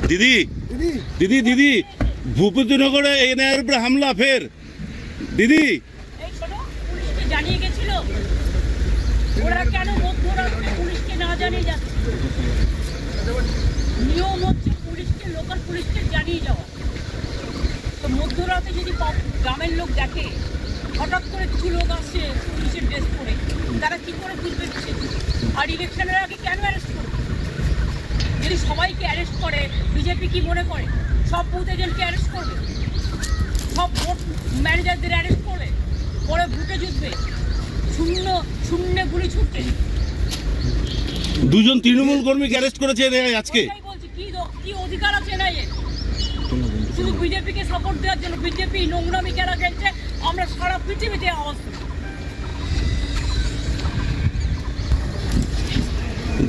দিদি দিদি দিদি ভূপতিনগরে এনআইএর উপরে হামলা ফের দিদি এই শোনো, পুলিশকে জানিয়ে গেছিল, ওরা কেন মধ্যরাত্রে পুলিশকে না জানিয়ে যাচ্ছে? নিয়ম হচ্ছে পুলিশকে, লোকাল পুলিশকে জানিয়ে যাওয়া। তো মধ্যরাতে যদি গ্রামের লোক দেখে হঠাৎ করে কিছু লোক আসছে পুলিশের ড্রেস পরে, তারা কি করে বুঝবে? আর ইলেকশনের আগে কেন অ্যারেস্ট করবে? যদি সবাইকে অ্যারেস্ট করে, বিজেপি কি মনে করে সব বুথ এজেন্টকে অ্যারেস্ট করবে, সব ভোট ম্যানেজারদের অ্যারেস্ট করবে, পরে ভোটে জিতবে? শূন্য শূন্যে গুলি ছুটবে। দুজন তৃণমূল কর্মীকে অ্যারেস্ট করেছে আজকে। ওইটাই বলছি, কি অধিকার আছে না এর? শুধু বিজেপিকে সাপোর্ট দেওয়ার জন্য। বিজেপি নোংরামি কেনা খেলছে, আমরা সারা পৃথিবীতে আওয়াজ তুলি।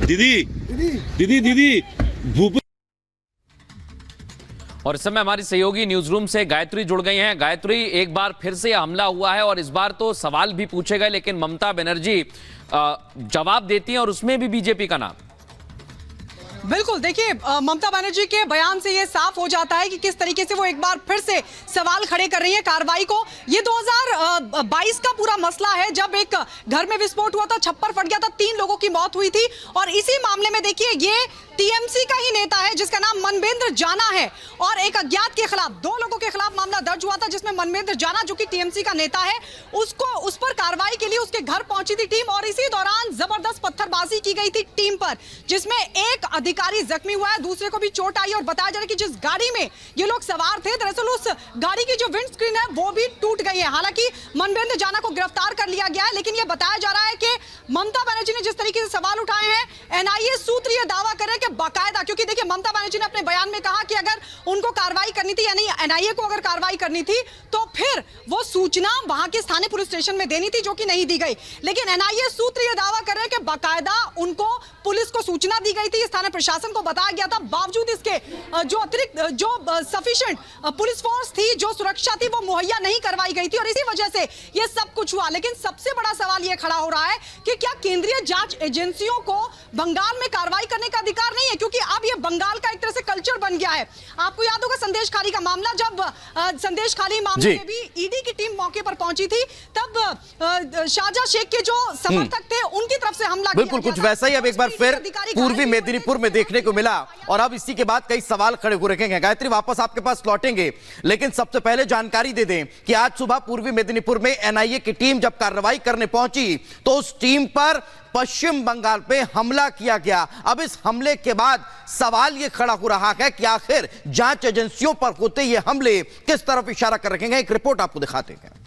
दीदी दीदी दीदी भूप और इस समय हमारी सहयोगी न्यूज रूम से गायत्री जुड़ गई हैं। गायत्री, एक बार फिर से हमला हुआ है और इस बार तो सवाल भी पूछे गए, लेकिन ममता बनर्जी जवाब देती हैं और उसमें भी बीजेपी का नाम। बिल्कुल, देखिए ममता बनर्जी के बयान से ये साफ हो जाता है कि किस तरीके से वो एक बार फिर से सवाल खड़े कर रही है कार्रवाई को। ये 2022 का पूरा मसला है, जब एक घर में विस्फोट हुआ था, छप्पर फट गया था, 3 लोगों की मौत हुई थी। और इसी मामले में देखिए ये टीएमसी का ही नेता है जिसका नाम मनवेंद्र जाना है, और एक अज्ञात के खिलाफ 2 लोगों के खिलाफ मामला दर्ज हुआ था, जिसमें मनवेंद्र जाना जो कि टीएमसी का नेता है, उस पर कार्रवाई के लिए उसके घर पहुंची थी टीम। और इसी दौरान जबरदस्त पत्थरबाजी की गई थी टीम पर, जिसमें एक अधिकारी जख्मी हुआ है, दूसरे को भी चोट आई। और बताया जा रहा है कि जिस गाड़ी में ये लोग सवार थे, दरअसल उस गाड़ी की जो विंड स्क्रीन है वो भी टूट गई है। हालांकि मनवेंद्र जाना को गिरफ्तार कर लिया गया है, लेकिन यह बताया जा रहा है कि ममता बनर्जी ने जिस तरीके से सवाल उठाए हैं, एनआईए सूत्र यह दावा कर रहे हैं कि बाकायदा, क्योंकि देखिए ममता बनर्जी ने अपने बयान में कहा कि अगर उनको कार्रवाई करनी थी, यानी एनआईए को अगर कार्रवाई करनी थी, तो फिर वो सूचना वहां के स्थानीय पुलिस स्टेशन में देनी थी, जो कि नहीं दी गई। लेकिन एनआईए सूत्र यह दावा कर रहे हैं कि बाकायदा उनको पुलिस को सूचना दी गई थी, स्थानीय प्रशासन को बताया गया था, बावजूद इसके जो अतिरिक्त जो सफिशिएंट पुलिस फोर्स थी, जो सुरक्षा थी, वो मुहैया नहीं करवाई गई थी, और इसी वजह से यह सब कुछ हुआ। लेकिन सबसे बड़ा सवाल यह खड़ा हो रहा है कि क्या केंद्रीय जांच एजेंसियों को बंगाल में कार्रवाई करने का अधिकार नहीं है? क्योंकि अब यह बंगाल का एक तरह से कल्चर बन गया है। आपको याद होगा संदेश खाली का मामला, जब संदेश खाली मामले में भी ईडी की टीम मौके पर पहुंची थी, तब शाहजहां शेख के जो समर्थक थे उनकी तरफ से हमला किया। बिल्कुल कुछ वैसा ही अब एक बार फिर पूर्वी मेदिनीपुर में देखने को मिला, और अब इसी के बाद कई सवाल खड़े हो रखे हैं। गायत्री, वापस आपके पास लौटेंगे, लेकिन सबसे पहले जानकारी दे दें कि आज सुबह पूर्वी मेदिनीपुर में एनआईए की टीम जब कार्रवाई करने पहुंची, तो उस टीम पर पश्चिम बंगाल पे हमला किया गया। अब इस हमले के बाद सवाल यह खड़ा हो रहा है कि आखिर जांच एजेंसियों पर होते ये हमले किस तरफ इशारा कर रखे हैं। एक रिपोर्ट आपको दिखाते हैं।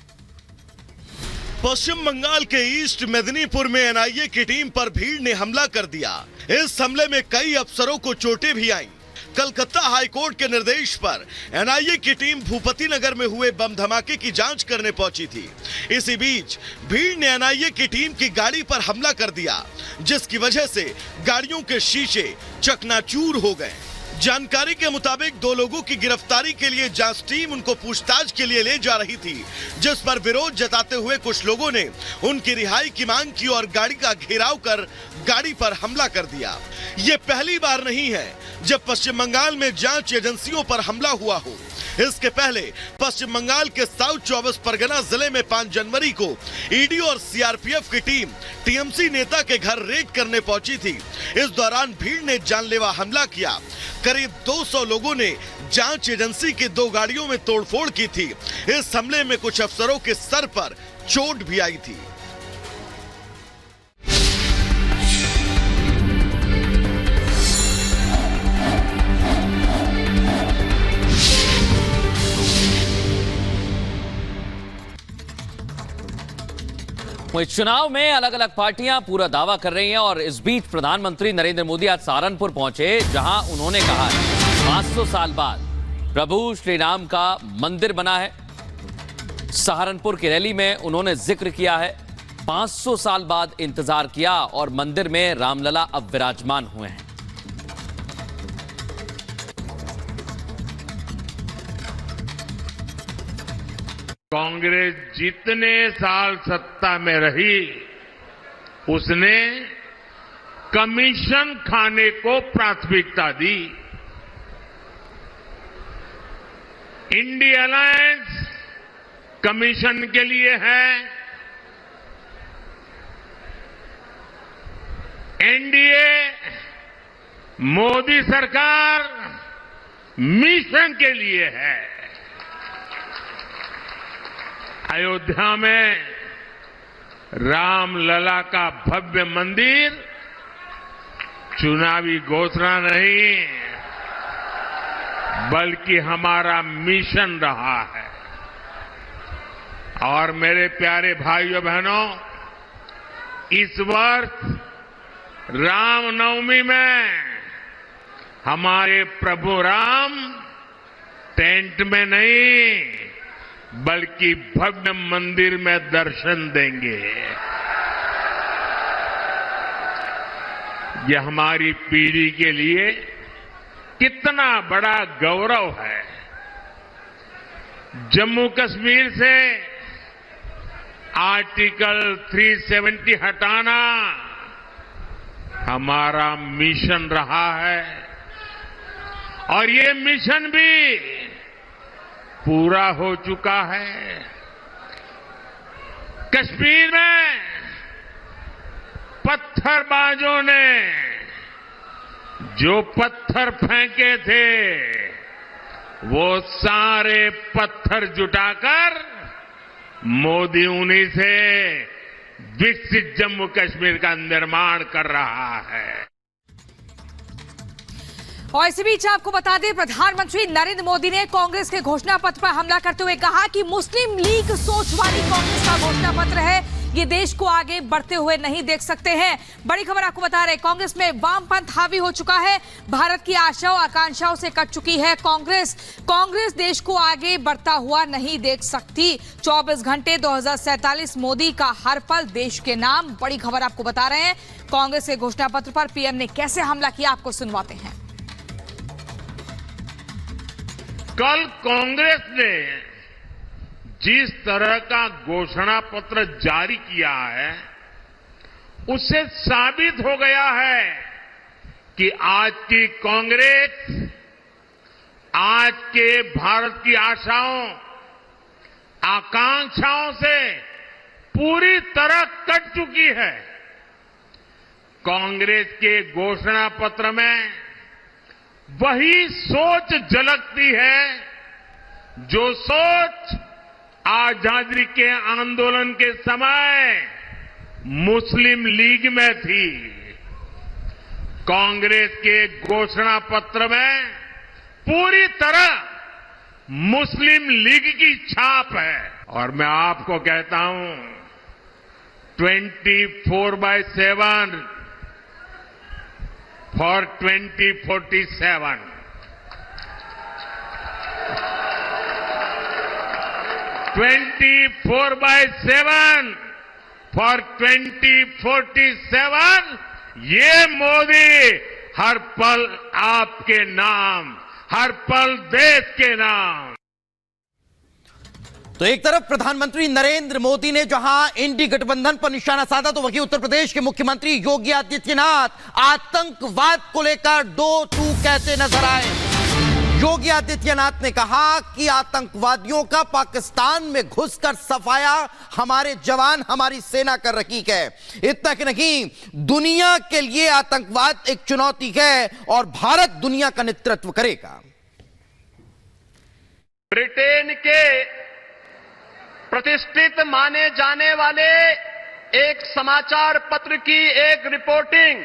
पश्चिम बंगाल के ईस्ट मेदिनीपुर में एनआईए की टीम पर भीड़ ने हमला कर दिया। इस हमले में कई अफसरों को चोटें भी आईं। कलकत्ता हाईकोर्ट के निर्देश पर एनआईए की टीम भूपति नगर में हुए बम धमाके की जांच करने पहुंची थी। इसी बीच भीड़ ने एनआईए की टीम की गाड़ी पर हमला कर दिया, जिसकी वजह से गाड़ियों के शीशे चकनाचूर हो गए। जानकारी के मुताबिक 2 लोगों की गिरफ्तारी के लिए जांच टीम उनको पूछताछ के लिए ले जा रही थी, जिस पर विरोध जताते हुए कुछ लोगों ने उनकी रिहाई की मांग की और गाड़ी का घेराव कर गाड़ी पर हमला कर दिया। ये पहली बार नहीं है जब पश्चिम बंगाल में जांच एजेंसियों पर हमला हुआ हो। इसके पहले पश्चिम बंगाल के साउथ 24 परगना जिले में 5 जनवरी को ईडी और सीआरपीएफ की टीम टीएमसी नेता के घर रेड करने पहुंची थी। इस दौरान भीड़ ने जानलेवा हमला किया। करीब 200 लोगों ने जांच एजेंसी की 2 गाड़ियों में तोड़फोड़ की थी। इस हमले में कुछ अफसरों के सर पर चोट भी आई थी। चुनाव में अलग अलग पार्टियां पूरा दावा कर रही हैं, और इस बीच प्रधानमंत्री नरेंद्र मोदी आज सहारनपुर पहुंचे, जहां उन्होंने कहा 500 साल बाद प्रभु श्री राम का मंदिर बना है। सहारनपुर की रैली में उन्होंने जिक्र किया है 500 साल बाद इंतजार किया और मंदिर में रामलला अब विराजमान हुए हैं। कांग्रेस जितने साल सत्ता में रही, उसने कमीशन खाने को प्राथमिकता दी। इंडिया अलायंस कमीशन के लिए है, एनडीए मोदी सरकार मिशन के लिए है। अयोध्या में रामलला का भव्य मंदिर चुनावी घोषणा नहीं बल्कि हमारा मिशन रहा है। और मेरे प्यारे भाइयों बहनों, इस वर्ष रामनवमी में हमारे प्रभु राम टेंट में नहीं बल्कि भव्य मंदिर में दर्शन देंगे। यह हमारी पीढ़ी के लिए कितना बड़ा गौरव है। जम्मू कश्मीर से आर्टिकल 370 हटाना हमारा मिशन रहा है और ये मिशन भी पूरा हो चुका है। कश्मीर में पत्थरबाजों ने जो पत्थर फेंके थे वो सारे पत्थर जुटाकर मोदी उन्हीं से विकसित जम्मू कश्मीर का निर्माण कर रहा है। और इसी बीच आपको बता दें, प्रधानमंत्री नरेंद्र मोदी ने कांग्रेस के घोषणा पत्र पर हमला करते हुए कहा कि मुस्लिम लीग सोच वाली कांग्रेस का घोषणा पत्र है, ये देश को आगे बढ़ते हुए नहीं देख सकते हैं। बड़ी खबर आपको बता रहे, कांग्रेस में वामपंथ हावी हो चुका है, भारत की आशाओं आकांक्षाओं से कट चुकी है कांग्रेस देश को आगे बढ़ता हुआ नहीं देख सकती। 24 घंटे 2047 मोदी का हर पल देश के नाम। बड़ी खबर आपको बता रहे हैं, कांग्रेस के घोषणा पत्र पर पीएम ने कैसे हमला किया, आपको सुनवाते हैं। कल कांग्रेस ने जिस तरह का घोषणा पत्र जारी किया है उससे साबित हो गया है कि आज की कांग्रेस आज के भारत की आशाओं आकांक्षाओं से पूरी तरह कट चुकी है। कांग्रेस के घोषणा पत्र में वही सोच झलकती है जो सोच आजादी के आंदोलन के समय मुस्लिम लीग में थी। कांग्रेस के घोषणा पत्र में पूरी तरह मुस्लिम लीग की छाप है। और मैं आपको कहता हूं 24/7 फॉर 2047 24/7 फॉर 2047 ये मोदी हर पल आपके नाम, हर पल देश के नाम। तो एक तरफ प्रधानमंत्री नरेंद्र मोदी ने जहां इंडी गठबंधन पर निशाना साधा, तो वहीं उत्तर प्रदेश के मुख्यमंत्री योगी आदित्यनाथ आतंकवाद को लेकर दो टूक कहते नजर आए। योगी आदित्यनाथ ने कहा कि आतंकवादियों का पाकिस्तान में घुसकर सफाया हमारे जवान, हमारी सेना कर रही है। इतना कि नहीं, दुनिया के लिए आतंकवाद एक चुनौती है और भारत दुनिया का नेतृत्व करेगा। ब्रिटेन के प्रतिष्ठित माने जाने वाले एक समाचार पत्र की एक रिपोर्टिंग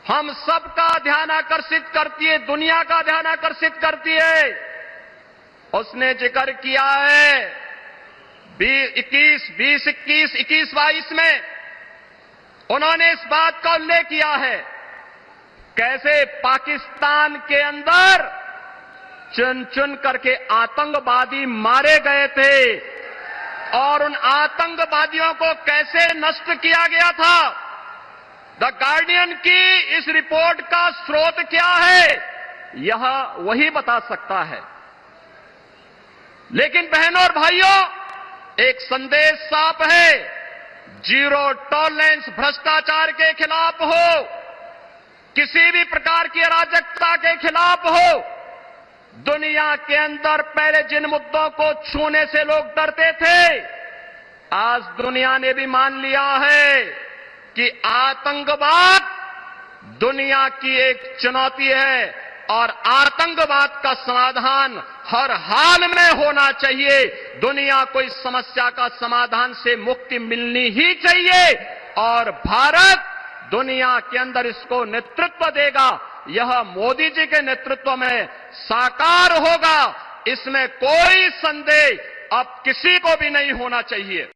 हम सबका ध्यान आकर्षित करती है, दुनिया का ध्यान आकर्षित करती है। उसने जिक्र किया है 2021 में उन्होंने इस बात का उल्लेख किया है कैसे पाकिस्तान के अंदर चुन चुन करके आतंकवादी मारे गए थे और उन आतंकवादियों को कैसे नष्ट किया गया था। द गार्डियन की इस रिपोर्ट का स्रोत क्या है, यह वही बता सकता है। लेकिन बहनों और भाइयों, एक संदेश साफ है, जीरो टॉलरेंस भ्रष्टाचार के खिलाफ हो, किसी भी प्रकार की अराजकता के खिलाफ हो, दुनिया के अंदर पहले जिन मुद्दों को छूने से लोग डरते थे, आज दुनिया ने भी मान लिया है कि आतंकवाद दुनिया की एक चुनौती है और आतंकवाद का समाधान हर हाल में होना चाहिए। दुनिया को इस समस्या का समाधान से मुक्ति मिलनी ही चाहिए और भारत दुनिया के अंदर इसको नेतृत्व देगा। यह मोदी जी के नेतृत्व में साकार होगा, इसमें कोई संदेह अब किसी को भी नहीं होना चाहिए।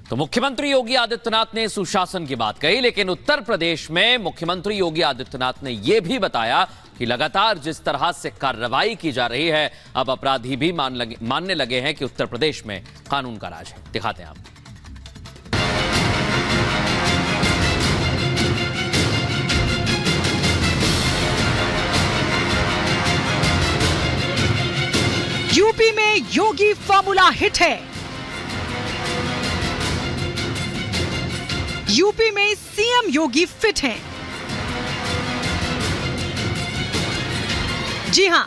तो मुख्यमंत्री योगी आदित्यनाथ ने सुशासन की बात कही, लेकिन उत्तर प्रदेश में मुख्यमंत्री योगी आदित्यनाथ ने यह भी बताया कि लगातार जिस तरह से कार्रवाई की जा रही है, अब अपराधी भी मानने लगे हैं कि उत्तर प्रदेश में कानून का राज है। दिखाते हैं आप। यूपी में योगी फॉर्मूला हिट है। यूपी में सीएम योगी फिट हैं। जी हां,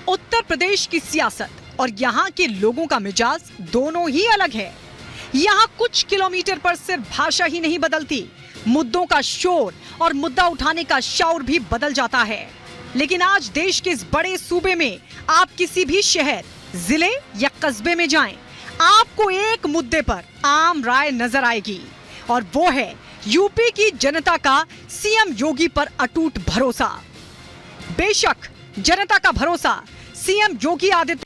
उत्तर प्रदेश की सियासत और यहां के लोगों का मिजाज दोनों ही अलग है। यहां कुछ किलोमीटर पर सिर्फ भाषा ही नहीं बदलती, मुद्दों का शोर और मुद्दा उठाने का शौर भी बदल जाता है। लेकिन आज देश के इस बड़े सूबे में आप किसी भी शहर, जिले या कस्बे में जाएं, आपको एक मुद्दे पर आम राय नजर आएगी और वो है यूपी की जनता का सीएम योगी पर अटूट भरोसा। बेशक जनता का भरोसा सीएम योगी आदित्यनाथ